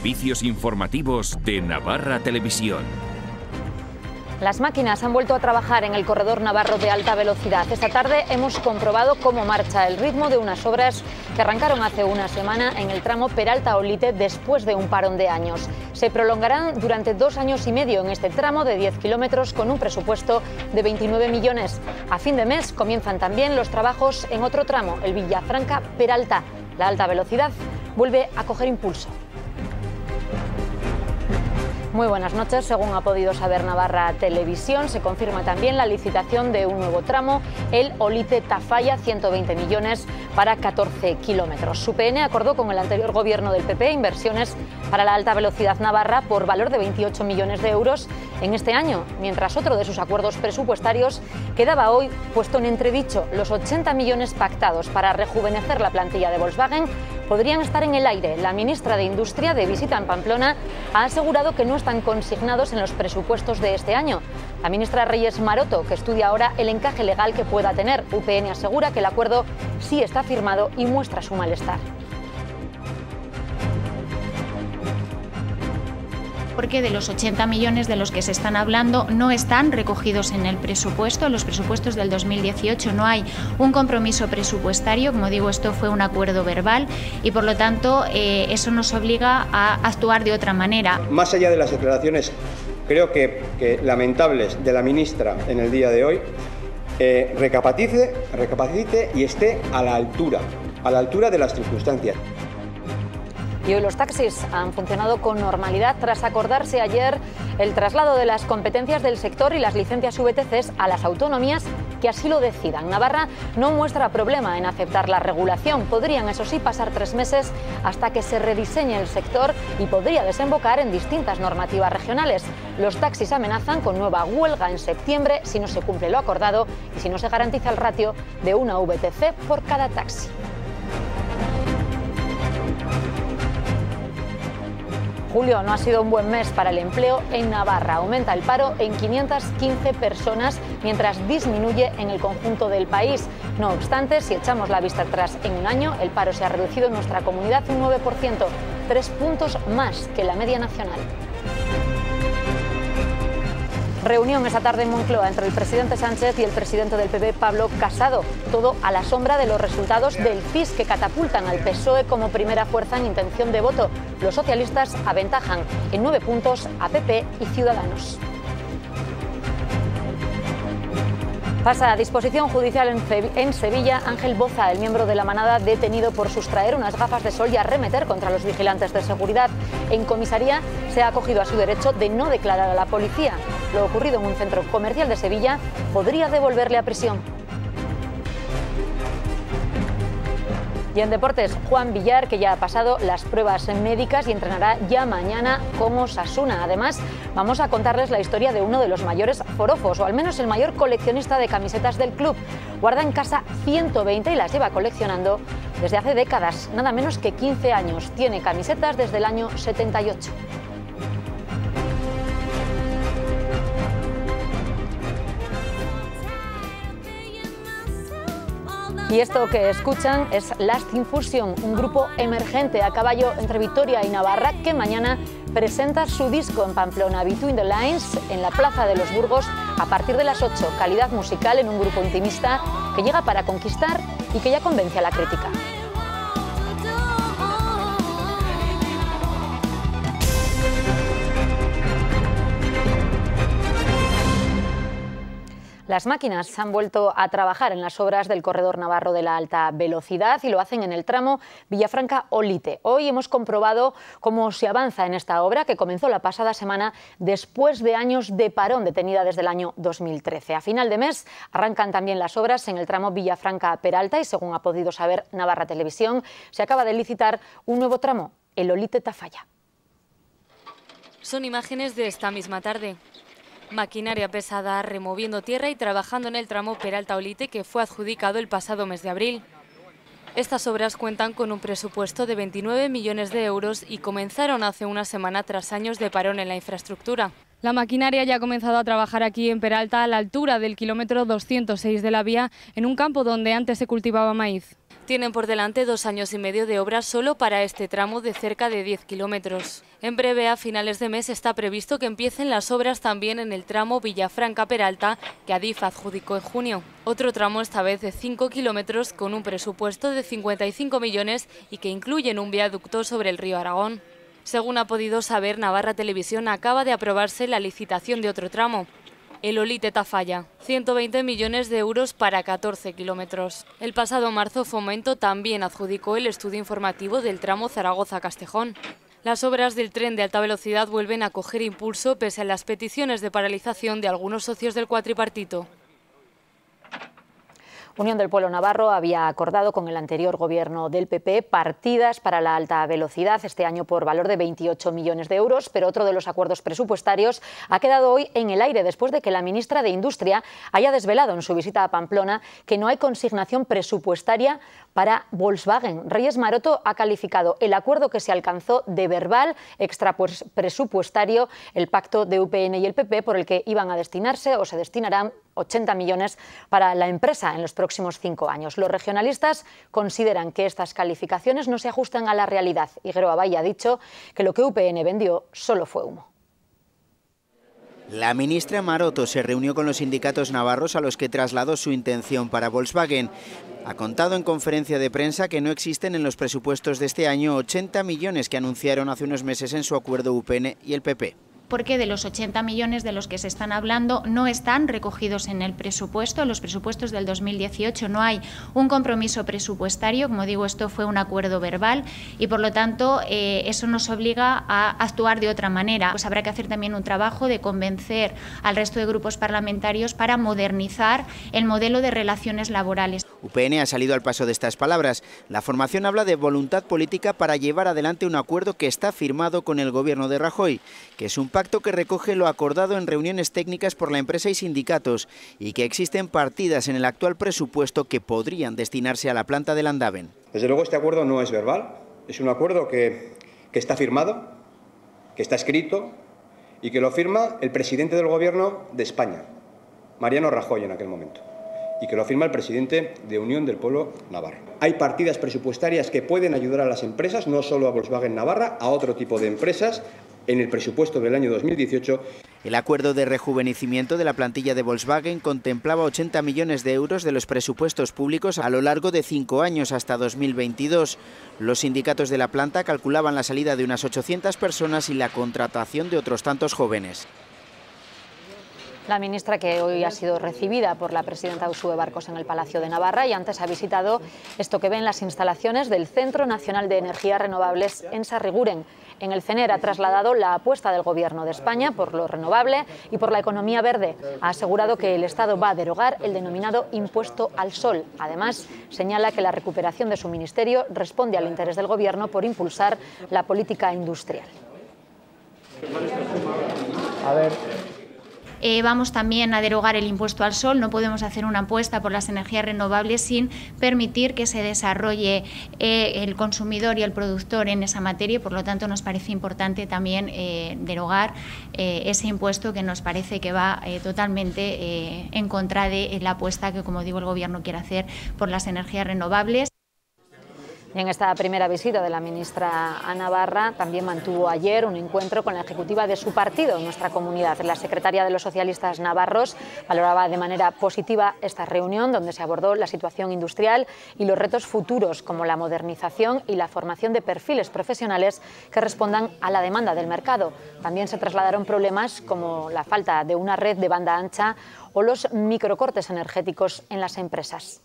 Servicios informativos de Navarra Televisión. Las máquinas han vuelto a trabajar en el corredor navarro de alta velocidad. Esta tarde hemos comprobado cómo marcha el ritmo de unas obras que arrancaron hace una semana en el tramo Peralta-Olite después de un parón de años. Se prolongarán durante 2 años y medio en este tramo de 10 kilómetros con un presupuesto de 29 millones. A fin de mes comienzan también los trabajos en otro tramo, el Villafranca-Peralta. La alta velocidad vuelve a coger impulso. Muy buenas noches. Según ha podido saber Navarra Televisión, se confirma también la licitación de un nuevo tramo, el Olite-Tafalla, 120 millones para 14 kilómetros. UPN acordó con el anterior gobierno del PP inversiones para la alta velocidad navarra por valor de 28 millones de euros en este año, mientras otro de sus acuerdos presupuestarios quedaba hoy puesto en entredicho. Los 80 millones pactados para rejuvenecer la plantilla de Volkswagen podrían estar en el aire. La ministra de Industria, de visita en Pamplona, ha asegurado que no están consignados en los presupuestos de este año. La ministra Reyes Maroto, que estudia ahora el encaje legal que pueda tener. UPN asegura que el acuerdo sí está firmado y muestra su malestar. Porque de los 80 millones de los que se están hablando no están recogidos en el presupuesto. En los presupuestos del 2018 no hay un compromiso presupuestario. Como digo, esto fue un acuerdo verbal y por lo tanto eso nos obliga a actuar de otra manera. Más allá de las declaraciones, creo que lamentables de la ministra en el día de hoy, recapacite y esté a la altura de las circunstancias. Y hoy los taxis han funcionado con normalidad tras acordarse ayer el traslado de las competencias del sector y las licencias VTCs a las autonomías que así lo decidan. Navarra no muestra problema en aceptar la regulación. Podrían, eso sí, pasar 3 meses hasta que se rediseñe el sector y podría desembocar en distintas normativas regionales. Los taxis amenazan con nueva huelga en septiembre si no se cumple lo acordado y si no se garantiza el ratio de una VTC por cada taxi. Julio no ha sido un buen mes para el empleo en Navarra. Aumenta el paro en 515 personas, mientras disminuye en el conjunto del país. No obstante, si echamos la vista atrás en un año, el paro se ha reducido en nuestra comunidad un 9%, 3 puntos más que la media nacional. Reunión esta tarde en Moncloa entre el presidente Sánchez y el presidente del PP, Pablo Casado. Todo a la sombra de los resultados del CIS que catapultan al PSOE como primera fuerza en intención de voto. Los socialistas aventajan en 9 puntos a PP y Ciudadanos. Pasa a disposición judicial en Sevilla Ángel Boza, el miembro de la manada detenido por sustraer unas gafas de sol y arremeter contra los vigilantes de seguridad. En comisaría se ha acogido a su derecho de no declarar a la policía. Lo ocurrido en un centro comercial de Sevilla podría devolverle a prisión. Y en deportes, Juan Villar, que ya ha pasado las pruebas médicas y entrenará ya mañana con Osasuna. Además, vamos a contarles la historia de uno de los mayores forofos, o al menos el mayor coleccionista de camisetas del club. Guarda en casa 120 y las lleva coleccionando desde hace décadas, nada menos que 15 años. Tiene camisetas desde el año 78. Y esto que escuchan es Last Infusion, un grupo emergente a caballo entre Vitoria y Navarra que mañana presenta su disco en Pamplona, Between the Lines, en la Plaza de los Burgos a partir de las 8. Calidad musical en un grupo intimista que llega para conquistar y que ya convence a la crítica. Las máquinas han vuelto a trabajar en las obras del corredor navarro de la alta velocidad y lo hacen en el tramo Villafranca-Olite. Hoy hemos comprobado cómo se avanza en esta obra que comenzó la pasada semana después de años de parón detenida desde el año 2013. A final de mes arrancan también las obras en el tramo Villafranca-Peralta y, según ha podido saber Navarra Televisión, se acaba de licitar un nuevo tramo, el Olite-Tafalla. Son imágenes de esta misma tarde. Maquinaria pesada removiendo tierra y trabajando en el tramo Peralta-Olite que fue adjudicado el pasado mes de abril. Estas obras cuentan con un presupuesto de 29 millones de euros y comenzaron hace una semana tras años de parón en la infraestructura. La maquinaria ya ha comenzado a trabajar aquí en Peralta, a la altura del kilómetro 206 de la vía, en un campo donde antes se cultivaba maíz. Tienen por delante 2 años y medio de obras solo para este tramo de cerca de 10 kilómetros. En breve, a finales de mes, está previsto que empiecen las obras también en el tramo Villafranca-Peralta, que Adif adjudicó en junio. Otro tramo, esta vez de 5 kilómetros, con un presupuesto de 55 millones y que incluyen un viaducto sobre el río Aragón. Según ha podido saber Navarra Televisión, acaba de aprobarse la licitación de otro tramo, el Olite-Tafalla, 120 millones de euros para 14 kilómetros. El pasado marzo, Fomento también adjudicó el estudio informativo del tramo Zaragoza-Castejón. Las obras del tren de alta velocidad vuelven a coger impulso pese a las peticiones de paralización de algunos socios del cuatripartito. Unión del Pueblo Navarro había acordado con el anterior gobierno del PP partidas para la alta velocidad este año por valor de 28 millones de euros, pero otro de los acuerdos presupuestarios ha quedado hoy en el aire después de que la ministra de Industria haya desvelado en su visita a Pamplona que no hay consignación presupuestaria para Volkswagen. Reyes Maroto ha calificado el acuerdo que se alcanzó de verbal extrapresupuestario, el pacto de UPN y el PP por el que iban a destinarse o se destinarán 80 millones para la empresa en los próximos 5 años. Los regionalistas consideran que estas calificaciones no se ajustan a la realidad y Gero Abay ha dicho que lo que UPN vendió solo fue humo. La ministra Maroto se reunió con los sindicatos navarros a los que trasladó su intención para Volkswagen. Ha contado en conferencia de prensa que no existen en los presupuestos de este año 80 millones que anunciaron hace unos meses en su acuerdo UPN y el PP. Porque de los 80 millones de los que se están hablando no están recogidos en el presupuesto. En los presupuestos del 2018 no hay un compromiso presupuestario. Como digo, esto fue un acuerdo verbal y, por lo tanto, eso nos obliga a actuar de otra manera. Pues habrá que hacer también un trabajo de convencer al resto de grupos parlamentarios para modernizar el modelo de relaciones laborales. UPN ha salido al paso de estas palabras. La formación habla de voluntad política para llevar adelante un acuerdo que está firmado con el gobierno de Rajoy, que es un pacto que recoge lo acordado en reuniones técnicas por la empresa y sindicatos y que existen partidas en el actual presupuesto que podrían destinarse a la planta de Landaven. Desde luego este acuerdo no es verbal, es un acuerdo que está firmado, que está escrito y que lo firma el presidente del Gobierno de España, Mariano Rajoy en aquel momento, y que lo firma el presidente de Unión del Pueblo Navarro. Hay partidas presupuestarias que pueden ayudar a las empresas, no solo a Volkswagen Navarra, a otro tipo de empresas, en el presupuesto del año 2018. El acuerdo de rejuvenecimiento de la plantilla de Volkswagen contemplaba 80 millones de euros de los presupuestos públicos a lo largo de 5 años hasta 2022. Los sindicatos de la planta calculaban la salida de unas 800 personas y la contratación de otros tantos jóvenes. La ministra, que hoy ha sido recibida por la presidenta Uxue Barkos en el Palacio de Navarra y antes ha visitado esto que ven las instalaciones del Centro Nacional de Energías Renovables en Sarriguren. En el CENER ha trasladado la apuesta del Gobierno de España por lo renovable y por la economía verde. Ha asegurado que el Estado va a derogar el denominado impuesto al sol. Además, señala que la recuperación de su ministerio responde al interés del Gobierno por impulsar la política industrial. Vamos también a derogar el impuesto al sol. No podemos hacer una apuesta por las energías renovables sin permitir que se desarrolle el consumidor y el productor en esa materia. Por lo tanto, nos parece importante también derogar ese impuesto que nos parece que va totalmente en contra de la apuesta que, como digo, el Gobierno quiere hacer por las energías renovables. Y en esta primera visita de la ministra a Navarra también mantuvo ayer un encuentro con la ejecutiva de su partido en nuestra comunidad. La secretaria de los socialistas navarros valoraba de manera positiva esta reunión donde se abordó la situación industrial y los retos futuros como la modernización y la formación de perfiles profesionales que respondan a la demanda del mercado. También se trasladaron problemas como la falta de una red de banda ancha o los microcortes energéticos en las empresas.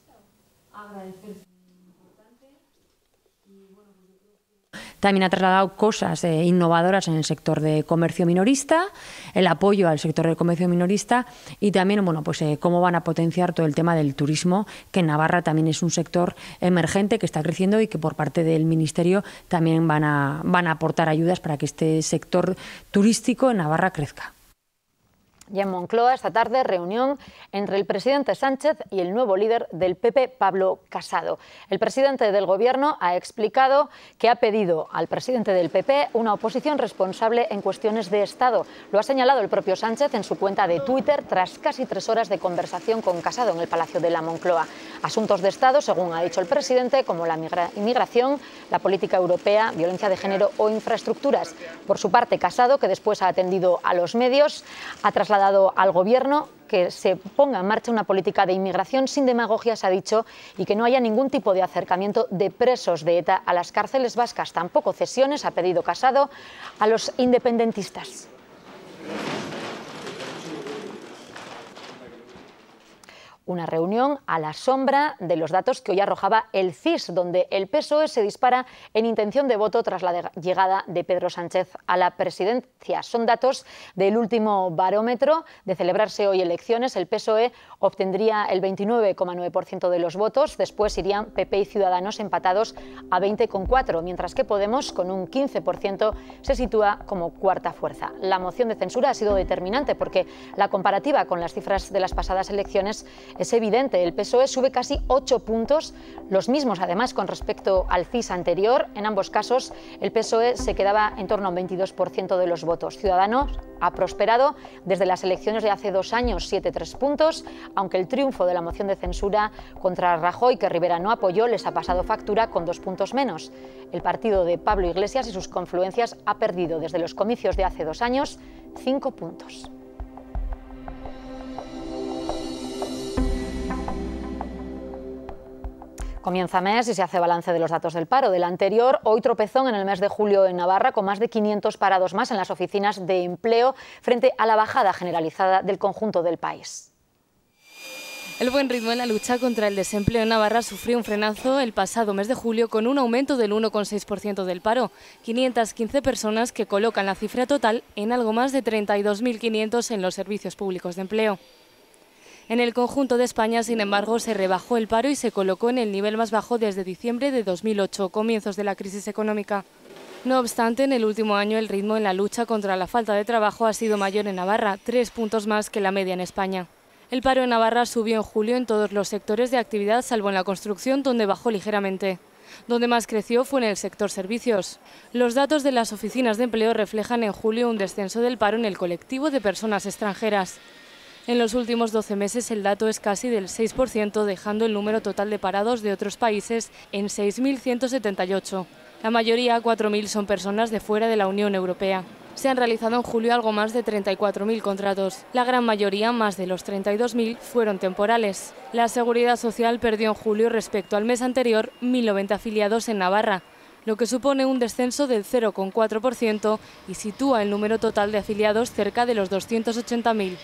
También ha trasladado cosas innovadoras en el sector de comercio minorista, el apoyo al sector del comercio minorista y también cómo van a potenciar todo el tema del turismo, que en Navarra también es un sector emergente que está creciendo y que por parte del Ministerio también van a aportar ayudas para que este sector turístico en Navarra crezca. Y en Moncloa, esta tarde, reunión entre el presidente Sánchez y el nuevo líder del PP, Pablo Casado. El presidente del Gobierno ha explicado que ha pedido al presidente del PP una oposición responsable en cuestiones de Estado. Lo ha señalado el propio Sánchez en su cuenta de Twitter tras casi 3 horas de conversación con Casado en el Palacio de la Moncloa. Asuntos de Estado, según ha dicho el presidente, como la inmigración, la política europea, violencia de género o infraestructuras. Por su parte, Casado, que después ha atendido a los medios, ha trasladado al Gobierno que se ponga en marcha una política de inmigración sin demagogias, ha dicho, y que no haya ningún tipo de acercamiento de presos de ETA a las cárceles vascas. Tampoco cesiones, ha pedido Casado, a los independentistas. Una reunión a la sombra de los datos que hoy arrojaba el CIS, donde el PSOE se dispara en intención de voto tras la llegada de Pedro Sánchez a la presidencia. Son datos del último barómetro. De celebrarse hoy elecciones, el PSOE obtendría el 29,9% de los votos. Después irían PP y Ciudadanos empatados a 20,4%, mientras que Podemos, con un 15%, se sitúa como cuarta fuerza. La moción de censura ha sido determinante porque la comparativa con las cifras de las pasadas elecciones es evidente. El PSOE sube casi 8 puntos, los mismos además con respecto al CIS anterior. En ambos casos el PSOE se quedaba en torno a un 22% de los votos. Ciudadanos ha prosperado desde las elecciones de hace 2 años, 7,3 puntos, aunque el triunfo de la moción de censura contra Rajoy, que Rivera no apoyó, les ha pasado factura con 2 puntos menos. El partido de Pablo Iglesias y sus confluencias ha perdido desde los comicios de hace 2 años 5 puntos. Comienza mes y se hace balance de los datos del paro del anterior. Hoy tropezón en el mes de julio en Navarra, con más de 500 parados más en las oficinas de empleo frente a la bajada generalizada del conjunto del país. El buen ritmo en la lucha contra el desempleo en Navarra sufrió un frenazo el pasado mes de julio con un aumento del 1,6% del paro. 515 personas que colocan la cifra total en algo más de 32.500 en los servicios públicos de empleo. En el conjunto de España, sin embargo, se rebajó el paro y se colocó en el nivel más bajo desde diciembre de 2008, comienzos de la crisis económica. No obstante, en el último año el ritmo en la lucha contra la falta de trabajo ha sido mayor en Navarra, 3 puntos más que la media en España. El paro en Navarra subió en julio en todos los sectores de actividad, salvo en la construcción, donde bajó ligeramente. Donde más creció fue en el sector servicios. Los datos de las oficinas de empleo reflejan en julio un descenso del paro en el colectivo de personas extranjeras. En los últimos 12 meses el dato es casi del 6%, dejando el número total de parados de otros países en 6.178. La mayoría, 4.000, son personas de fuera de la Unión Europea. Se han realizado en julio algo más de 34.000 contratos. La gran mayoría, más de los 32.000, fueron temporales. La Seguridad Social perdió en julio respecto al mes anterior 1.090 afiliados en Navarra, lo que supone un descenso del 0,4% y sitúa el número total de afiliados cerca de los 280.000.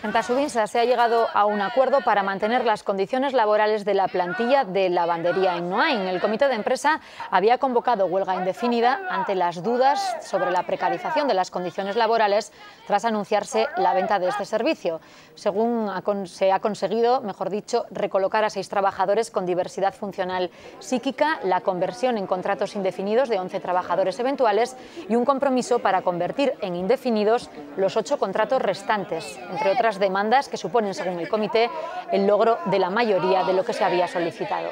En Tasubinsa se ha llegado a un acuerdo para mantener las condiciones laborales de la plantilla de lavandería en Noain. El comité de empresa había convocado huelga indefinida ante las dudas sobre la precarización de las condiciones laborales tras anunciarse la venta de este servicio. Según se ha conseguido, mejor dicho, recolocar a 6 trabajadores con diversidad funcional psíquica, la conversión en contratos indefinidos de 11 trabajadores eventuales y un compromiso para convertir en indefinidos los 8 contratos restantes, entre otras demandas que suponen, según el comité, el logro de la mayoría de lo que se había solicitado.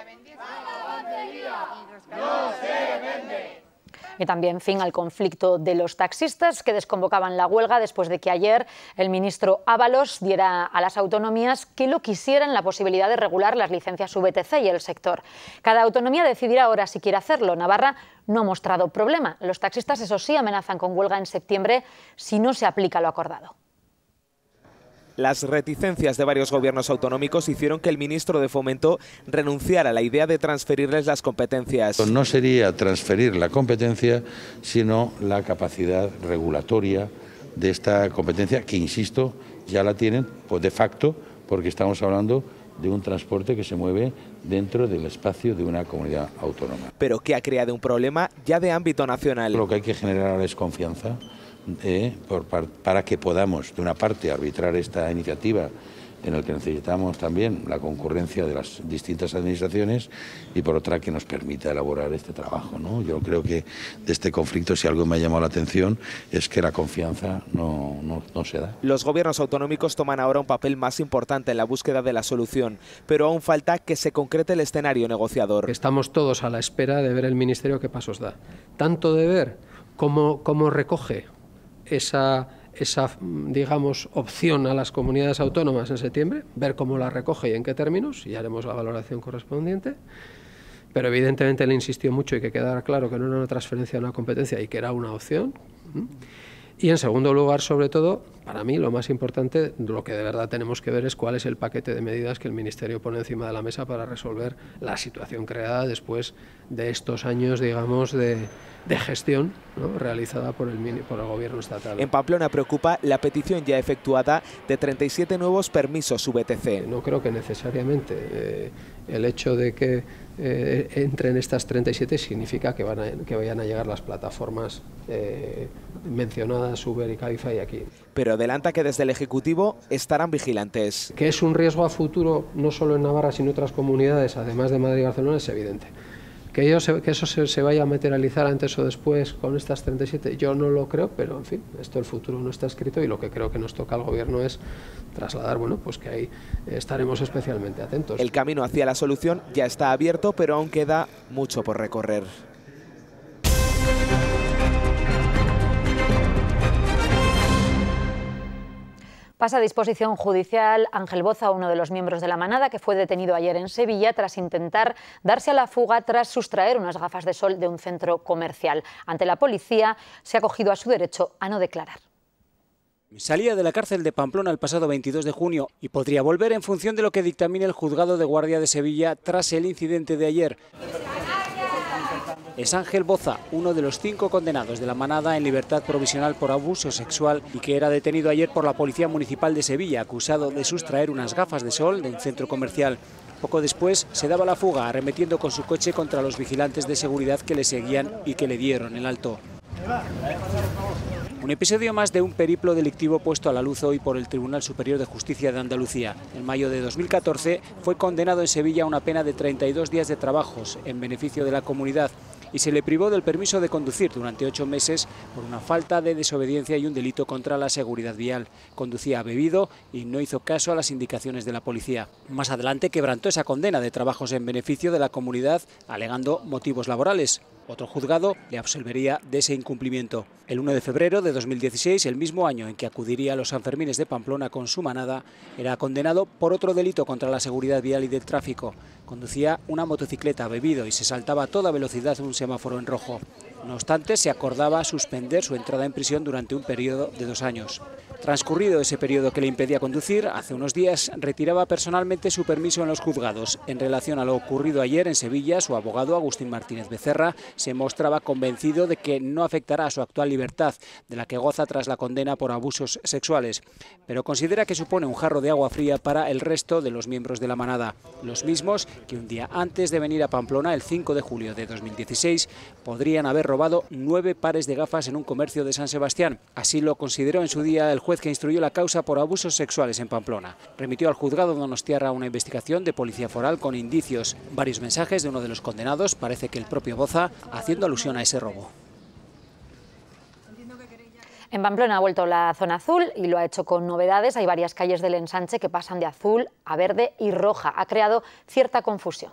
Y también fin al conflicto de los taxistas que desconvocaban la huelga después de que ayer el ministro Ábalos diera a las autonomías que lo quisieran la posibilidad de regular las licencias VTC y el sector. Cada autonomía decidirá ahora si quiere hacerlo. Navarra no ha mostrado problema. Los taxistas, eso sí, amenazan con huelga en septiembre si no se aplica lo acordado. Las reticencias de varios gobiernos autonómicos hicieron que el ministro de Fomento renunciara a la idea de transferirles las competencias. No sería transferir la competencia, sino la capacidad regulatoria de esta competencia, que, insisto, ya la tienen pues de facto, porque estamos hablando de un transporte que se mueve dentro del espacio de una comunidad autónoma. Pero que ha creado un problema ya de ámbito nacional. Lo que hay que generar ahora es confianza para que podamos, de una parte, arbitrar esta iniciativa en el que necesitamos también la concurrencia de las distintas administraciones y por otra que nos permita elaborar este trabajo, ¿no? Yo creo que de este conflicto, si algo me ha llamado la atención, es que la confianza no se da. Los gobiernos autonómicos toman ahora un papel más importante en la búsqueda de la solución, pero aún falta que se concrete el escenario negociador. Estamos todos a la espera de ver el Ministerio qué pasos da. Tanto de ver cómo recoge esa digamos, opción a las comunidades autónomas en septiembre, ver cómo la recoge y en qué términos, y haremos la valoración correspondiente. Pero evidentemente le insistió mucho y que quedara claro que no era una transferencia de una competencia y que era una opción. Y en segundo lugar, sobre todo, para mí lo más importante, lo que de verdad tenemos que ver es cuál es el paquete de medidas que el Ministerio pone encima de la mesa para resolver la situación creada después de estos años, digamos, de gestión, ¿no?, realizada por el Gobierno estatal. En Pamplona preocupa la petición ya efectuada de 37 nuevos permisos VTC. No creo que necesariamente el hecho de que entren estas 37 significa que vayan a llegar las plataformas mencionadas, Uber y Cabify aquí. Pero adelanta que desde el Ejecutivo estarán vigilantes. Que es un riesgo a futuro, no solo en Navarra, sino en otras comunidades, además de Madrid y Barcelona, es evidente. Que eso se vaya a materializar antes o después con estas 37, yo no lo creo, pero en fin, esto el futuro no está escrito y lo que creo que nos toca al Gobierno es trasladar, bueno, pues que ahí estaremos especialmente atentos. El camino hacia la solución ya está abierto, pero aún queda mucho por recorrer. Pasa a disposición judicial Ángel Boza, uno de los miembros de la manada, que fue detenido ayer en Sevilla tras intentar darse a la fuga tras sustraer unas gafas de sol de un centro comercial. Ante la policía, se ha acogido a su derecho a no declarar. Salía de la cárcel de Pamplona el pasado 22 de junio y podría volver en función de lo que dictamine el Juzgado de Guardia de Sevilla tras el incidente de ayer. Es Ángel Boza, uno de los 5 condenados de la manada en libertad provisional por abuso sexual y que era detenido ayer por la Policía Municipal de Sevilla, acusado de sustraer unas gafas de sol de un centro comercial. Poco después se daba la fuga, arremetiendo con su coche contra los vigilantes de seguridad que le seguían y que le dieron el alto. Un episodio más de un periplo delictivo puesto a la luz hoy por el Tribunal Superior de Justicia de Andalucía. En mayo de 2014 fue condenado en Sevilla a una pena de 32 días de trabajos en beneficio de la comunidad y se le privó del permiso de conducir durante 8 meses por una falta de desobediencia y un delito contra la seguridad vial. Conducía bebido y no hizo caso a las indicaciones de la policía. Más adelante quebrantó esa condena de trabajos en beneficio de la comunidad alegando motivos laborales. Otro juzgado le absolvería de ese incumplimiento. El 1 de febrero de 2016, el mismo año en que acudiría a los Sanfermines de Pamplona con su manada, era condenado por otro delito contra la seguridad vial y del tráfico. Conducía una motocicleta bebido y se saltaba a toda velocidad un semáforo en rojo. No obstante, se acordaba suspender su entrada en prisión durante un periodo de 2 años. Transcurrido ese periodo que le impedía conducir, hace unos días retiraba personalmente su permiso en los juzgados. En relación a lo ocurrido ayer en Sevilla, su abogado Agustín Martínez Becerra se mostraba convencido de que no afectará a su actual libertad, de la que goza tras la condena por abusos sexuales, pero considera que supone un jarro de agua fría para el resto de los miembros de la manada, los mismos que un día antes de venir a Pamplona, el 5 de julio de 2016, podrían haber robado 9 pares de gafas en un comercio de San Sebastián. Así lo consideró en su día el juez que instruyó la causa por abusos sexuales en Pamplona. Remitió al juzgado donostiarra una investigación de policía foral con indicios. Varios mensajes de uno de los condenados, parece que el propio Boza, haciendo alusión a ese robo. En Pamplona ha vuelto la zona azul y lo ha hecho con novedades. Hay varias calles del ensanche que pasan de azul a verde y roja. Ha creado cierta confusión.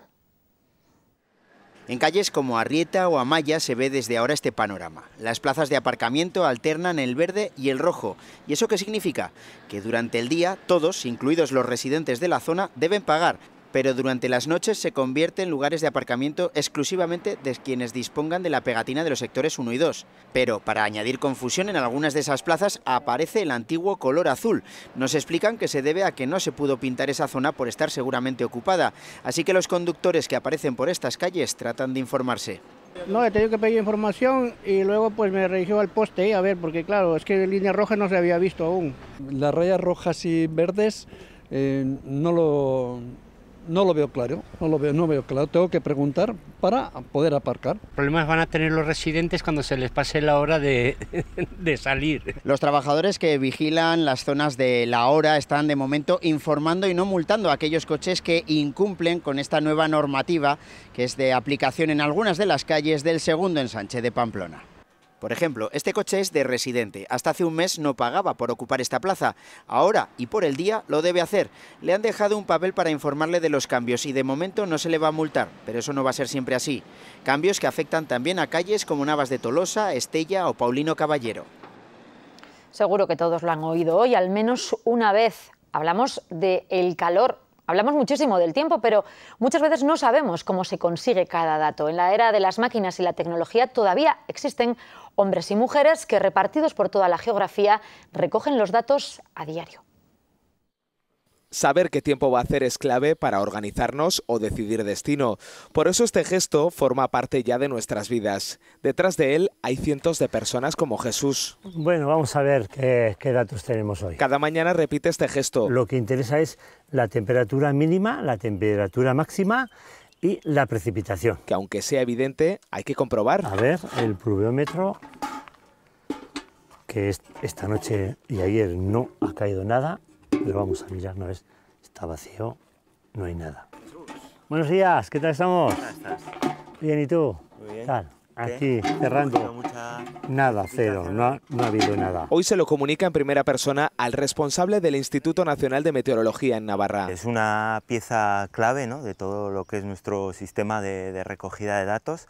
En calles como Arrieta o Amaya se ve desde ahora este panorama. Las plazas de aparcamiento alternan el verde y el rojo. ¿Y eso qué significa? Que durante el día todos, incluidos los residentes de la zona, deben pagar, pero durante las noches se convierte en lugares de aparcamiento exclusivamente de quienes dispongan de la pegatina de los sectores 1 y 2. Pero, para añadir confusión, en algunas de esas plazas aparece el antiguo color azul. Nos explican que se debe a que no se pudo pintar esa zona por estar seguramente ocupada. Así que los conductores que aparecen por estas calles tratan de informarse. No, he tenido que pedir información y luego pues me dirigió al poste a ver, porque claro, es que línea roja no se había visto aún. Las rayas rojas y verdes no no lo veo claro, no veo claro. Tengo que preguntar para poder aparcar. Problemas van a tener los residentes cuando se les pase la hora de salir. Los trabajadores que vigilan las zonas de la hora están de momento informando y no multando a aquellos coches que incumplen con esta nueva normativa que es de aplicación en algunas de las calles del segundo ensanche de Pamplona. Por ejemplo, este coche es de residente. Hasta hace un mes no pagaba por ocupar esta plaza. Ahora y por el día lo debe hacer. Le han dejado un papel para informarle de los cambios y de momento no se le va a multar, pero eso no va a ser siempre así. Cambios que afectan también a calles como Navas de Tolosa, Estella o Paulino Caballero. Seguro que todos lo han oído hoy, al menos una vez. Hablamos del calor. Hablamos muchísimo del tiempo, pero muchas veces no sabemos cómo se consigue cada dato. En la era de las máquinas y la tecnología todavía existen hombres y mujeres que, repartidos por toda la geografía, recogen los datos a diario. Saber qué tiempo va a hacer es clave para organizarnos o decidir destino. Por eso este gesto forma parte ya de nuestras vidas. Detrás de él hay cientos de personas como Jesús. Bueno, vamos a ver qué datos tenemos hoy. Cada mañana repite este gesto. Lo que interesa es la temperatura mínima, la temperatura máxima y la precipitación. Que aunque sea evidente, hay que comprobar. A ver, el pluviómetro, que esta noche y ayer no ha caído nada. Pero vamos a mirar, no es, está vacío, no hay nada. Buenos días, ¿qué tal estamos? ¿Cómo estás? Bien, ¿y tú? Muy bien. ¿Tal? Aquí, cerrando. Nada, cero, no ha habido nada. Hoy se lo comunica en primera persona al responsable del Instituto Nacional de Meteorología en Navarra. Es una pieza clave, ¿no?, de todo lo que es nuestro sistema de recogida de datos.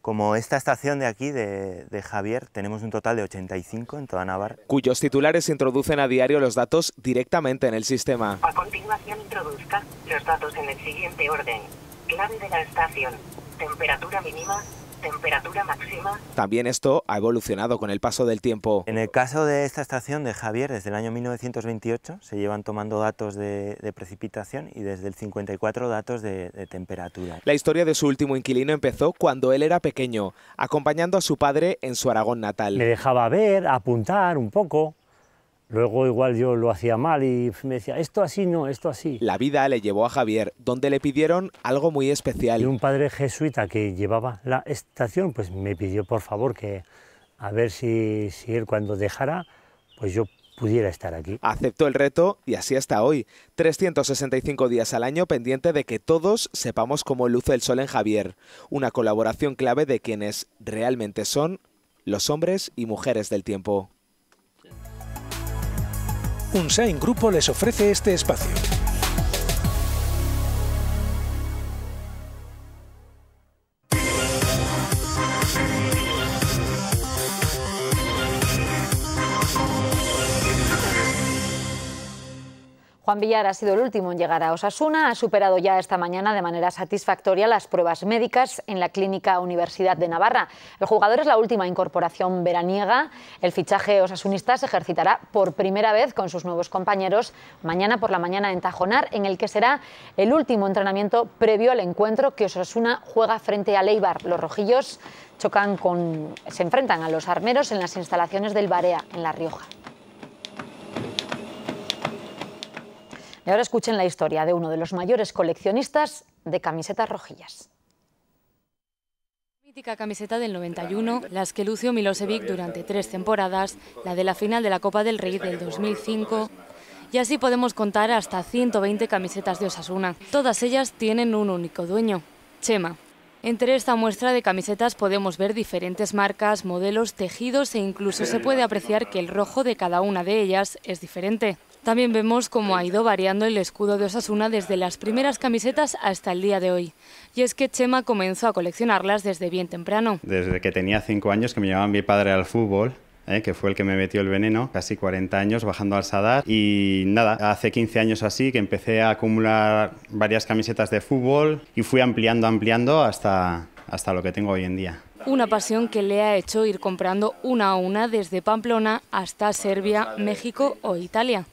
Como esta estación de aquí, de Javier, tenemos un total de 85 en toda Navarra. Cuyos titulares introducen a diario los datos directamente en el sistema. A continuación introduzca los datos en el siguiente orden. Clave de la estación, temperatura mínima, temperatura máxima. También esto ha evolucionado con el paso del tiempo. En el caso de esta estación de Javier, desde el año 1928 se llevan tomando datos de precipitación y desde el 54 datos de temperatura. La historia de su último inquilino empezó cuando él era pequeño, acompañando a su padre en su Aragón natal. Me dejaba ver, apuntar un poco. Luego igual yo lo hacía mal y me decía, esto así no, esto así. La vida le llevó a Javier, donde le pidieron algo muy especial. Y un padre jesuita que llevaba la estación, pues me pidió por favor que a ver si él cuando dejara, pues yo pudiera estar aquí. Aceptó el reto y así hasta hoy, 365 días al año pendiente de que todos sepamos cómo luce el sol en Javier. Una colaboración clave de quienes realmente son los hombres y mujeres del tiempo. Unsain Grupo les ofrece este espacio. Juan Villar ha sido el último en llegar a Osasuna, ha superado ya esta mañana de manera satisfactoria las pruebas médicas en la Clínica Universidad de Navarra. El jugador es la última incorporación veraniega. El fichaje osasunista se ejercitará por primera vez con sus nuevos compañeros mañana por la mañana en Tajonar, en el que será el último entrenamiento previo al encuentro que Osasuna juega frente al Eibar. Los rojillos se enfrentan a los armeros en las instalaciones del Barea, en La Rioja. Y ahora escuchen la historia de uno de los mayores coleccionistas de camisetas rojillas. Mítica camiseta del 91, las que lució Milosevic durante 3 temporadas, la de la final de la Copa del Rey del 2005... Y así podemos contar hasta 120 camisetas de Osasuna. Todas ellas tienen un único dueño, Chema. Entre esta muestra de camisetas podemos ver diferentes marcas, modelos, tejidos e incluso se puede apreciar que el rojo de cada una de ellas es diferente. También vemos cómo ha ido variando el escudo de Osasuna desde las primeras camisetas hasta el día de hoy. Y es que Chema comenzó a coleccionarlas desde bien temprano. Desde que tenía 5 años que me llevaba mi padre al fútbol, que fue el que me metió el veneno, casi 40 años bajando al Sadar. Y nada, hace 15 años así que empecé a acumular varias camisetas de fútbol y fui ampliando hasta lo que tengo hoy en día. Una pasión que le ha hecho ir comprando una a una desde Pamplona hasta Serbia, México o Italia.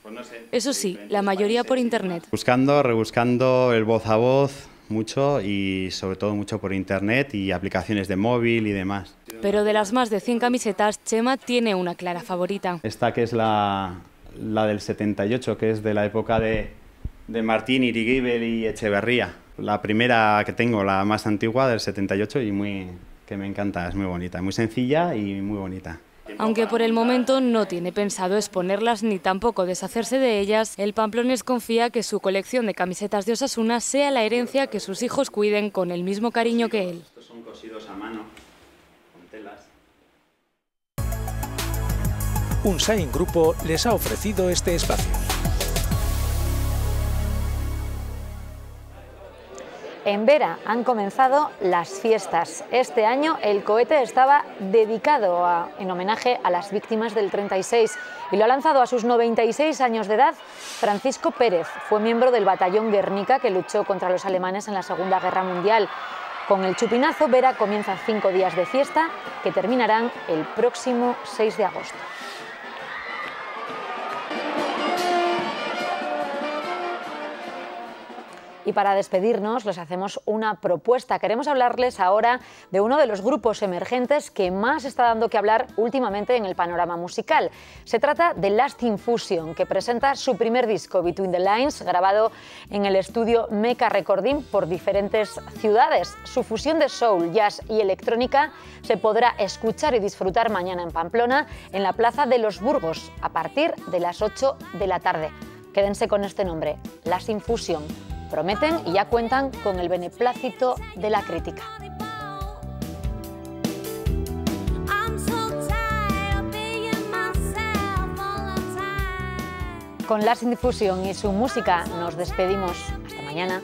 Eso sí, la mayoría por internet. Rebuscando el voz a voz mucho y sobre todo mucho por internet y aplicaciones de móvil y demás. Pero de las más de 100 camisetas, Chema tiene una clara favorita. Esta que es la del 78, que es de la época de de Martín, Irigoyen y Echeverría. La primera que tengo, la más antigua, del 78, y que me encanta, es muy bonita, muy sencilla y muy bonita. Aunque por el momento no tiene pensado exponerlas ni tampoco deshacerse de ellas, el pamplonés confía que su colección de camisetas de Osasuna sea la herencia que sus hijos cuiden con el mismo cariño que él. Estos son cosidos a mano, con telas. Unsain Grupo les ha ofrecido este espacio. En Vera han comenzado las fiestas. Este año el cohete estaba dedicado en homenaje a las víctimas del 36 y lo ha lanzado a sus 96 años de edad Francisco Pérez. Fue miembro del batallón Guernica que luchó contra los alemanes en la Segunda Guerra Mundial. Con el chupinazo, Vera comienza 5 días de fiesta que terminarán el próximo 6 de agosto. Y para despedirnos les hacemos una propuesta. Queremos hablarles ahora de uno de los grupos emergentes que más está dando que hablar últimamente en el panorama musical. Se trata de Last Infusion, que presenta su primer disco, Between the Lines, grabado en el estudio Meca Recording por diferentes ciudades. Su fusión de soul, jazz y electrónica se podrá escuchar y disfrutar mañana en Pamplona, en la Plaza de los Burgos, a partir de las 8 de la tarde. Quédense con este nombre, Last Infusion. Prometen y ya cuentan con el beneplácito de la crítica. Con Last Infusion y su música nos despedimos. Hasta mañana.